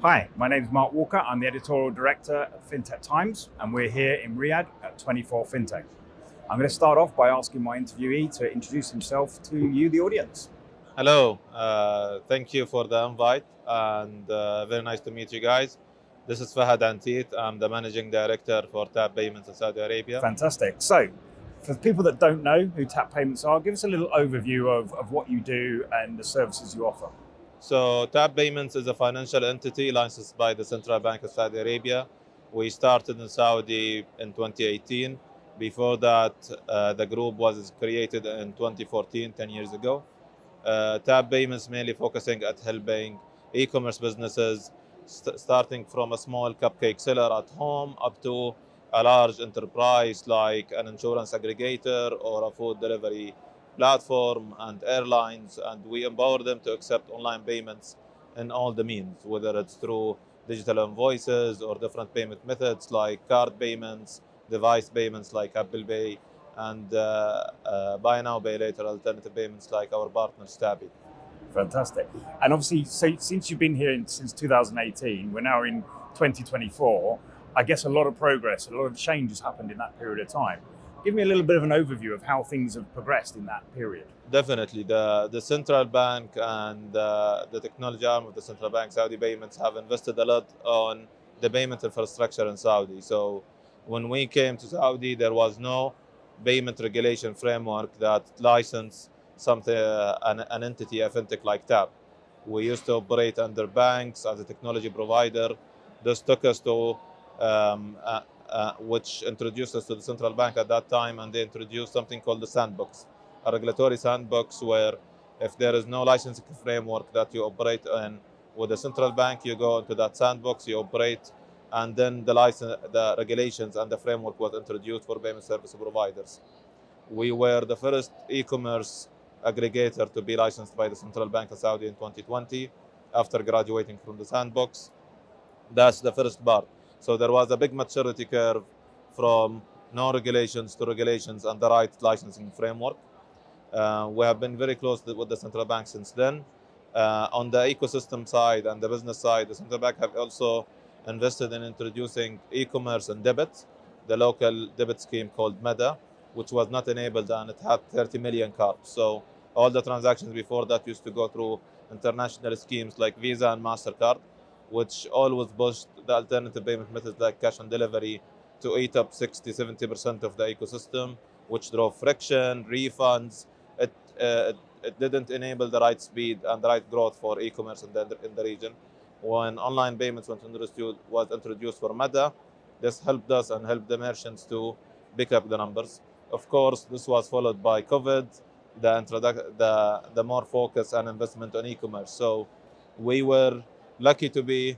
Hi, my name is Mark Walker. I'm the editorial director at FinTech Times, and we're here in Riyadh at 24Fintech. I'm going to start off by asking my interviewee to introduce himself to you, the audience. Hello, thank you for the invite and very nice to meet you guys. This is Fahad Anteet. I'm the managing director for Tap Payments in Saudi Arabia. Fantastic. So, for the people that don't know who Tap Payments are, give us a little overview of what you do and the services you offer. So, Tap Payments is a financial entity licensed by the Central Bank of Saudi Arabia. We started in Saudi in 2018. Before that, the group was created in 2014, 10 years ago. Tap Payments mainly focusing at helping e-commerce businesses, starting from a small cupcake seller at home up to a large enterprise like an insurance aggregator or a food delivery platform and airlines. And we empower them to accept online payments in all the means, whether it's through digital invoices or different payment methods like card payments, device payments like Apple Pay, and buy now, pay later alternative payments like our partner Stabi. Fantastic. And obviously, so since you've been here since 2018, we're now in 2024. I guess a lot of progress, a lot of change has happened in that period of time. Give me a little bit of an overview of how things have progressed in that period. Definitely, the central bank and the technology arm of the central bank, Saudi Payments, have invested a lot on the payment infrastructure in Saudi. So when we came to Saudi, there was no payment regulation framework that licensed something, an entity, a fintech like Tap. We used to operate under banks as a technology provider. This took us to which introduced us to the central bank at that time, and they introduced something called the sandbox, a regulatory sandbox where if there is no licensing framework that you operate in with the central bank, you go into that sandbox, you operate, and then the regulations and the framework was introduced for payment service providers. We were the first e-commerce aggregator to be licensed by the Central Bank of Saudi in 2020 after graduating from the sandbox. That's the first part. So there was a big maturity curve from no regulations to regulations and the right licensing framework. We have been very close with the central bank since then. On the ecosystem side and the business side, the central bank have also invested in introducing e-commerce and debit, the local debit scheme called MEDA, which was not enabled, and it had 30 million cards. So all the transactions before that used to go through international schemes like Visa and MasterCard, which always pushed the alternative payment methods like cash on delivery to eat up 60-70% of the ecosystem, which drove friction, refunds. It didn't enable the right speed and the right growth for e-commerce in the region. When online payments was introduced for MEDA, this helped us and helped the merchants to pick up the numbers. Of course, this was followed by COVID, the more focus and investment on e-commerce. So we were lucky to be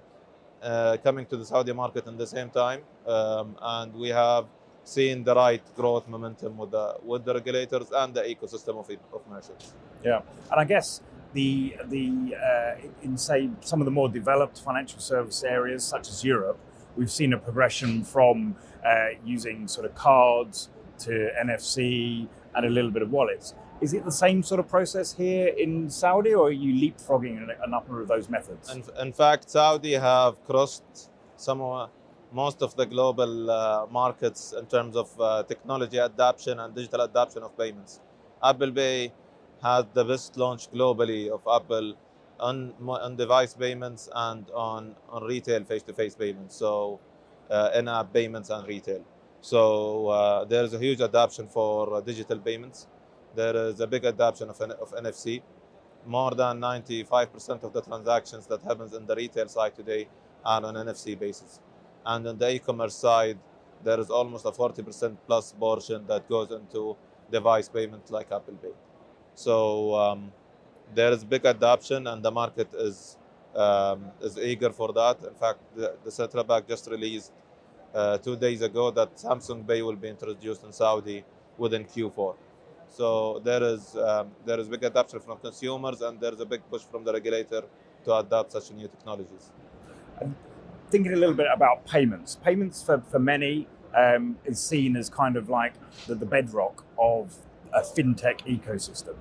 coming to the Saudi market in the same time, and we have seen the right growth momentum with the regulators and the ecosystem of merchants. Yeah, and I guess in say some of the more developed financial service areas such as Europe, we've seen a progression from using sort of cards to NFC and a little bit of wallets. Is it the same sort of process here in Saudi, or are you leapfrogging a number of those methods? In fact, Saudi have crossed most of the global markets in terms of technology adoption and digital adoption of payments. Apple Pay had the best launch globally of Apple on device payments and on retail face-to-face payments, so in-app payments and retail. So there's a huge adoption for digital payments. There is a big adoption of NFC. More than 95% of the transactions that happens in the retail side today are on NFC basis. And on the e-commerce side, there is almost a 40% plus portion that goes into device payments like Apple Pay. So there is big adoption, and the market is eager for that. In fact, the central bank just released 2 days ago that Samsung Pay will be introduced in Saudi within Q4. So there is big adoption from consumers, and there is a big push from the regulator to adopt such new technologies. And thinking a little bit about payments. Payments for many is seen as kind of like the bedrock of a fintech ecosystem.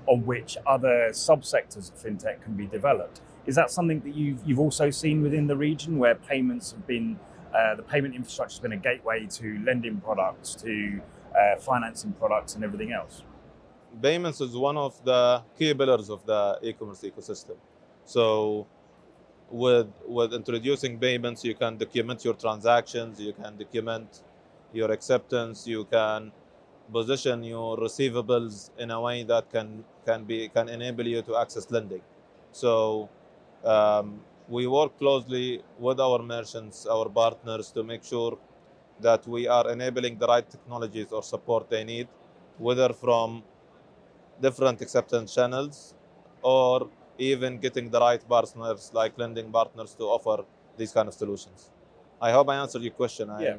on which other subsectors of fintech can be developed. Is that something that you've also seen within the region, where payments have been the payment infrastructure has been a gateway to lending products, to financing products, and everything else? Payments is one of the key pillars of the e-commerce ecosystem. So with introducing payments, you can document your transactions, you can document your acceptance, you can position your receivables in a way that can enable you to access lending. So we work closely with our merchants, our partners, to make sure that we are enabling the right technologies or support they need, whether from different acceptance channels or even getting the right partners like lending partners to offer these kind of solutions. I hope I answered your question. Yeah.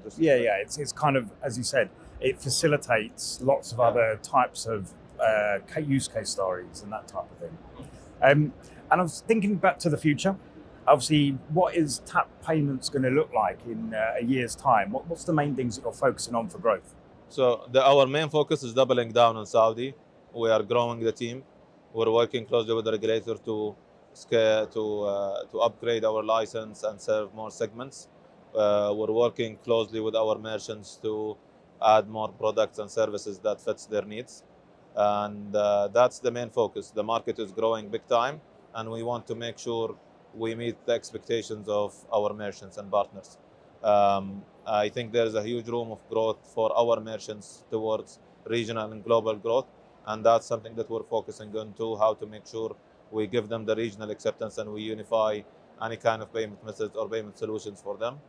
It's kind of, as you said, it facilitates lots of other types of use case stories and that type of thing. And I was thinking back to the future. Obviously, what is tap payments going to look like in a year's time? What's the main things that you're focusing on for growth? So our main focus is doubling down on Saudi. We are growing the team. We're working closely with the regulator to scale, to upgrade our license and serve more segments. We're working closely with our merchants to add more products and services that fits their needs. And that's the main focus. The market is growing big time, and we want to make sure we meet the expectations of our merchants and partners. I think there's a huge room of growth for our merchants towards regional and global growth, and that's something that we're focusing on too, how to make sure we give them the regional acceptance and we unify any kind of payment methods or payment solutions for them.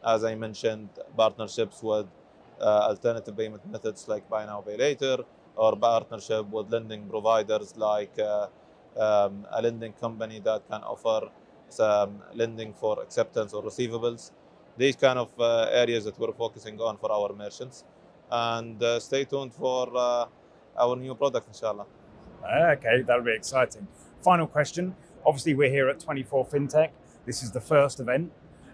As I mentioned, partnerships with alternative payment methods like buy now, pay later, or partnership with lending providers like a lending company that can offer some lending for acceptance or receivables. These kind of areas that we're focusing on for our merchants. And stay tuned for our new product, inshallah. Okay, that'll be exciting. Final question. Obviously, we're here at 24Fintech. This is the first event.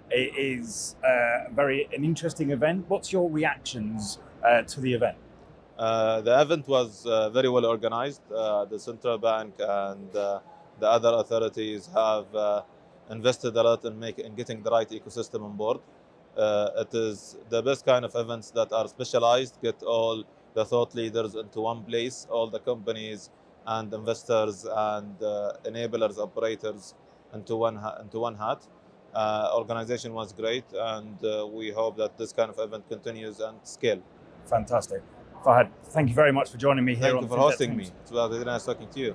It is an interesting event. What's your reactions to the event? The event was very well organized. The central bank and the other authorities have invested a lot in getting the right ecosystem on board. It is the best kind of events that are specialized, get all the thought leaders into one place, all the companies and investors and enablers, operators into one hat. Organization was great, and we hope that this kind of event continues and scale. Fantastic. Fahad, thank you very much for joining me here. Thank you for hosting me. It was very nice talking to you.